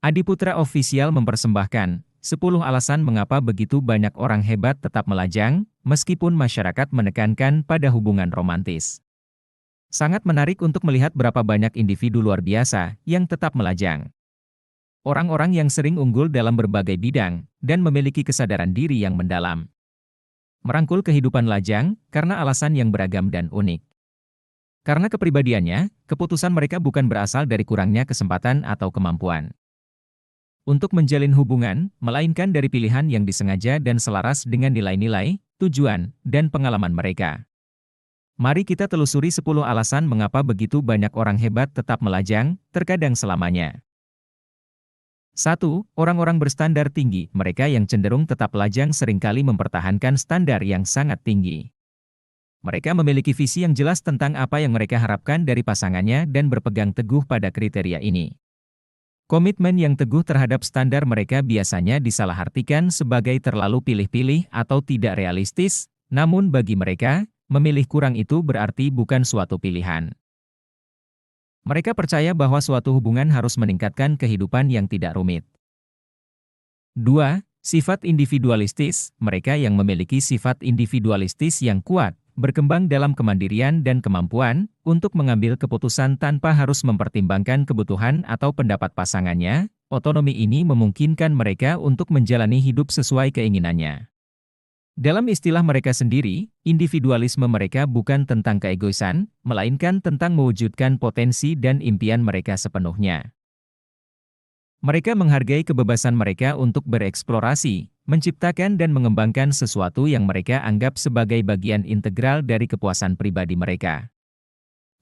Adiputra Official mempersembahkan 10 alasan mengapa begitu banyak orang hebat tetap melajang, meskipun masyarakat menekankan pada hubungan romantis. Sangat menarik untuk melihat berapa banyak individu luar biasa yang tetap melajang. Orang-orang yang sering unggul dalam berbagai bidang dan memiliki kesadaran diri yang mendalam. Merangkul kehidupan lajang karena alasan yang beragam dan unik. Karena kepribadiannya, keputusan mereka bukan berasal dari kurangnya kesempatan atau kemampuan untuk menjalin hubungan, melainkan dari pilihan yang disengaja dan selaras dengan nilai-nilai, tujuan, dan pengalaman mereka. Mari kita telusuri 10 alasan mengapa begitu banyak orang hebat tetap melajang, terkadang selamanya. 1. Orang-orang berstandar tinggi. Mereka yang cenderung tetap lajang seringkali mempertahankan standar yang sangat tinggi. Mereka memiliki visi yang jelas tentang apa yang mereka harapkan dari pasangannya dan berpegang teguh pada kriteria ini. Komitmen yang teguh terhadap standar mereka biasanya disalahartikan sebagai terlalu pilih-pilih atau tidak realistis, namun bagi mereka, memilih kurang itu berarti bukan suatu pilihan. Mereka percaya bahwa suatu hubungan harus meningkatkan kehidupan yang tidak rumit. 2. Sifat individualistis. Mereka yang memiliki sifat individualistis yang kuat, berkembang dalam kemandirian dan kemampuan untuk mengambil keputusan tanpa harus mempertimbangkan kebutuhan atau pendapat pasangannya. Otonomi ini memungkinkan mereka untuk menjalani hidup sesuai keinginannya. Dalam istilah mereka sendiri, individualisme mereka bukan tentang keegoisan, melainkan tentang mewujudkan potensi dan impian mereka sepenuhnya. Mereka menghargai kebebasan mereka untuk bereksplorasi, menciptakan dan mengembangkan sesuatu yang mereka anggap sebagai bagian integral dari kepuasan pribadi mereka.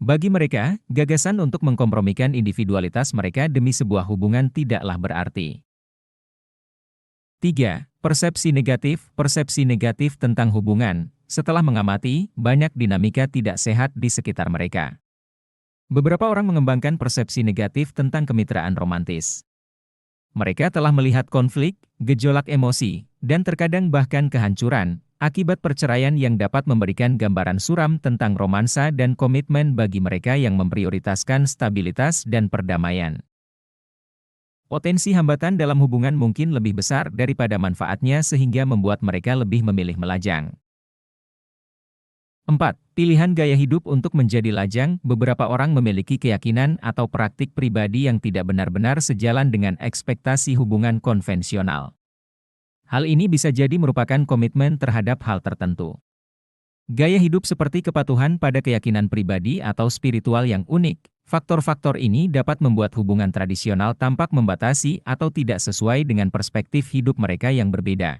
Bagi mereka, gagasan untuk mengkompromikan individualitas mereka demi sebuah hubungan tidaklah berarti. 3. Persepsi negatif. Persepsi negatif tentang hubungan. Setelah mengamati, banyak dinamika tidak sehat di sekitar mereka. Beberapa orang mengembangkan persepsi negatif tentang kemitraan romantis. Mereka telah melihat konflik, gejolak emosi, dan terkadang bahkan kehancuran, akibat perceraian yang dapat memberikan gambaran suram tentang romansa dan komitmen bagi mereka yang memprioritaskan stabilitas dan perdamaian. Potensi hambatan dalam hubungan mungkin lebih besar daripada manfaatnya sehingga membuat mereka lebih memilih melajang. 4. Pilihan gaya hidup untuk menjadi lajang. Beberapa orang memiliki keyakinan atau praktik pribadi yang tidak benar-benar sejalan dengan ekspektasi hubungan konvensional. Hal ini bisa jadi merupakan komitmen terhadap hal tertentu. Gaya hidup seperti kepatuhan pada keyakinan pribadi atau spiritual yang unik. Faktor-faktor ini dapat membuat hubungan tradisional tampak membatasi atau tidak sesuai dengan perspektif hidup mereka yang berbeda.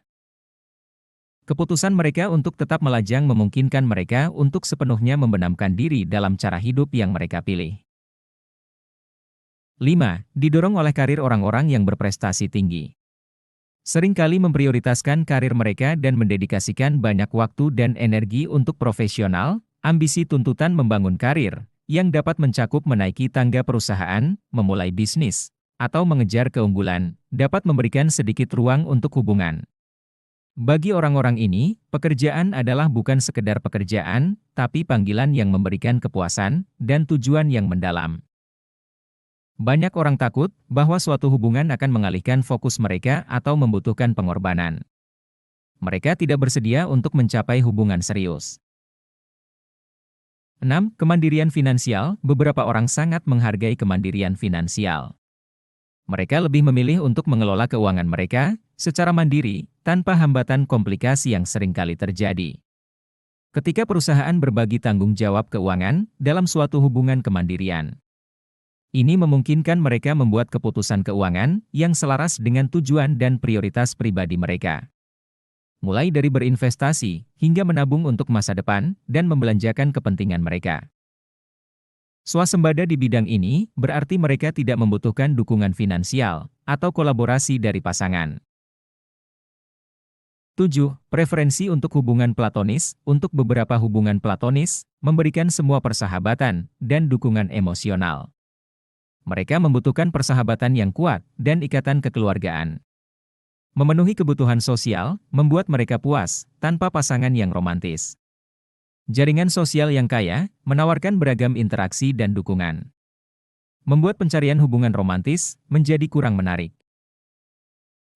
Keputusan mereka untuk tetap melajang memungkinkan mereka untuk sepenuhnya membenamkan diri dalam cara hidup yang mereka pilih. 5. Didorong oleh karir orang-orang yang berprestasi tinggi. Seringkali memprioritaskan karir mereka dan mendedikasikan banyak waktu dan energi untuk profesional, ambisi tuntutan membangun karir, yang dapat mencakup menaiki tangga perusahaan, memulai bisnis, atau mengejar keunggulan, dapat memberikan sedikit ruang untuk hubungan. Bagi orang-orang ini, pekerjaan adalah bukan sekedar pekerjaan, tapi panggilan yang memberikan kepuasan dan tujuan yang mendalam. Banyak orang takut bahwa suatu hubungan akan mengalihkan fokus mereka atau membutuhkan pengorbanan. Mereka tidak bersedia untuk mencapai hubungan serius. 6. Kemandirian finansial. Beberapa orang sangat menghargai kemandirian finansial. Mereka lebih memilih untuk mengelola keuangan mereka secara mandiri, tanpa hambatan komplikasi yang seringkali terjadi. Ketika perusahaan berbagi tanggung jawab keuangan dalam suatu hubungan kemandirian, ini memungkinkan mereka membuat keputusan keuangan yang selaras dengan tujuan dan prioritas pribadi mereka. Mulai dari berinvestasi hingga menabung untuk masa depan dan membelanjakan kepentingan mereka. Swasembada di bidang ini berarti mereka tidak membutuhkan dukungan finansial atau kolaborasi dari pasangan. 7. Preferensi untuk hubungan platonis. Untuk beberapa hubungan platonis, memberikan semua persahabatan dan dukungan emosional. Mereka membutuhkan persahabatan yang kuat dan ikatan kekeluargaan. Memenuhi kebutuhan sosial, membuat mereka puas tanpa pasangan yang romantis. Jaringan sosial yang kaya, menawarkan beragam interaksi dan dukungan. membuat pencarian hubungan romantis menjadi kurang menarik.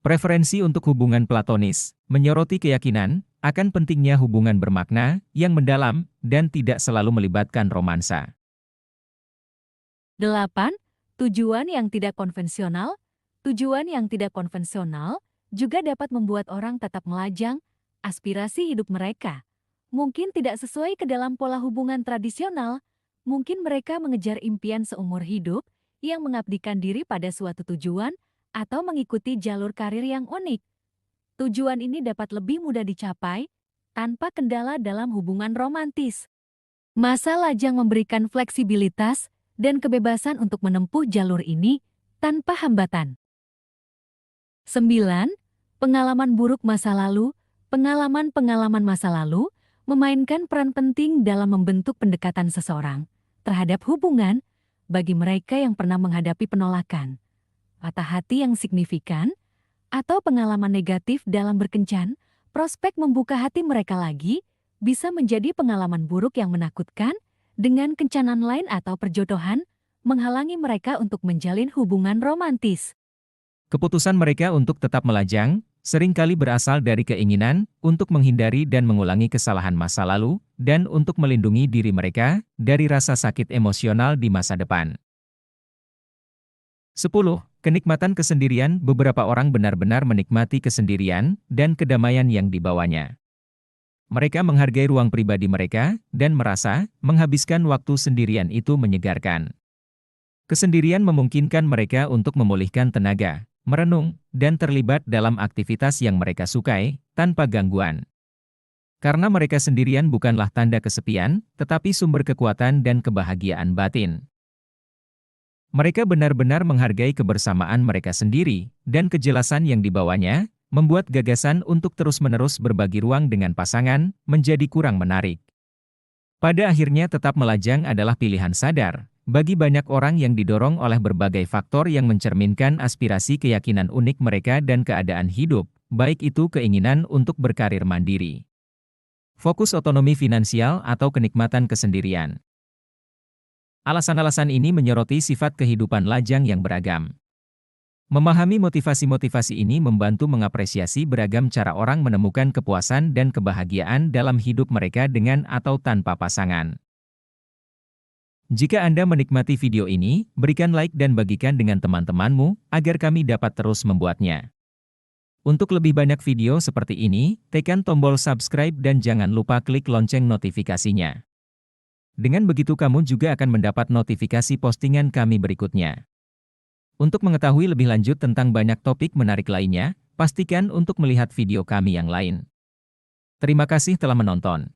Preferensi untuk hubungan platonis menyoroti keyakinan akan pentingnya hubungan bermakna yang mendalam dan tidak selalu melibatkan romansa. 8. Tujuan yang tidak konvensional. Tujuan yang tidak konvensional juga dapat membuat orang tetap melajang aspirasi hidup mereka. Mungkin tidak sesuai ke dalam pola hubungan tradisional. Mungkin mereka mengejar impian seumur hidup yang mengabdikan diri pada suatu tujuan atau mengikuti jalur karir yang unik. Tujuan ini dapat lebih mudah dicapai tanpa kendala dalam hubungan romantis. Masa lajang memberikan fleksibilitas dan kebebasan untuk menempuh jalur ini tanpa hambatan. 9. Pengalaman buruk masa lalu. Pengalaman-pengalaman masa lalu memainkan peran penting dalam membentuk pendekatan seseorang terhadap hubungan bagi mereka yang pernah menghadapi penolakan, patah hati yang signifikan, atau pengalaman negatif dalam berkencan. Prospek membuka hati mereka lagi bisa menjadi pengalaman buruk yang menakutkan dengan kencanan lain atau perjodohan menghalangi mereka untuk menjalin hubungan romantis. Keputusan mereka untuk tetap melajang seringkali berasal dari keinginan untuk menghindari dan mengulangi kesalahan masa lalu dan untuk melindungi diri mereka dari rasa sakit emosional di masa depan. 10. Kenikmatan kesendirian. Beberapa orang benar-benar menikmati kesendirian dan kedamaian yang dibawanya. Mereka menghargai ruang pribadi mereka dan merasa menghabiskan waktu sendirian itu menyegarkan. Kesendirian memungkinkan mereka untuk memulihkan tenaga, merenung, dan terlibat dalam aktivitas yang mereka sukai tanpa gangguan. Karena mereka sendirian bukanlah tanda kesepian, tetapi sumber kekuatan dan kebahagiaan batin. Mereka benar-benar menghargai kebersamaan mereka sendiri, dan kejelasan yang dibawanya, membuat gagasan untuk terus-menerus berbagi ruang dengan pasangan, menjadi kurang menarik. Pada akhirnya tetap melajang adalah pilihan sadar, bagi banyak orang yang didorong oleh berbagai faktor yang mencerminkan aspirasi keyakinan unik mereka dan keadaan hidup, baik itu keinginan untuk berkarir mandiri, fokus otonomi finansial atau kenikmatan kesendirian. Alasan-alasan ini menyoroti sifat kehidupan lajang yang beragam. Memahami motivasi-motivasi ini membantu mengapresiasi beragam cara orang menemukan kepuasan dan kebahagiaan dalam hidup mereka dengan atau tanpa pasangan. Jika Anda menikmati video ini, berikan like dan bagikan dengan teman-temanmu agar kami dapat terus membuatnya. Untuk lebih banyak video seperti ini, tekan tombol subscribe dan jangan lupa klik lonceng notifikasinya. Dengan begitu kamu juga akan mendapat notifikasi postingan kami berikutnya. Untuk mengetahui lebih lanjut tentang banyak topik menarik lainnya, pastikan untuk melihat video kami yang lain. Terima kasih telah menonton.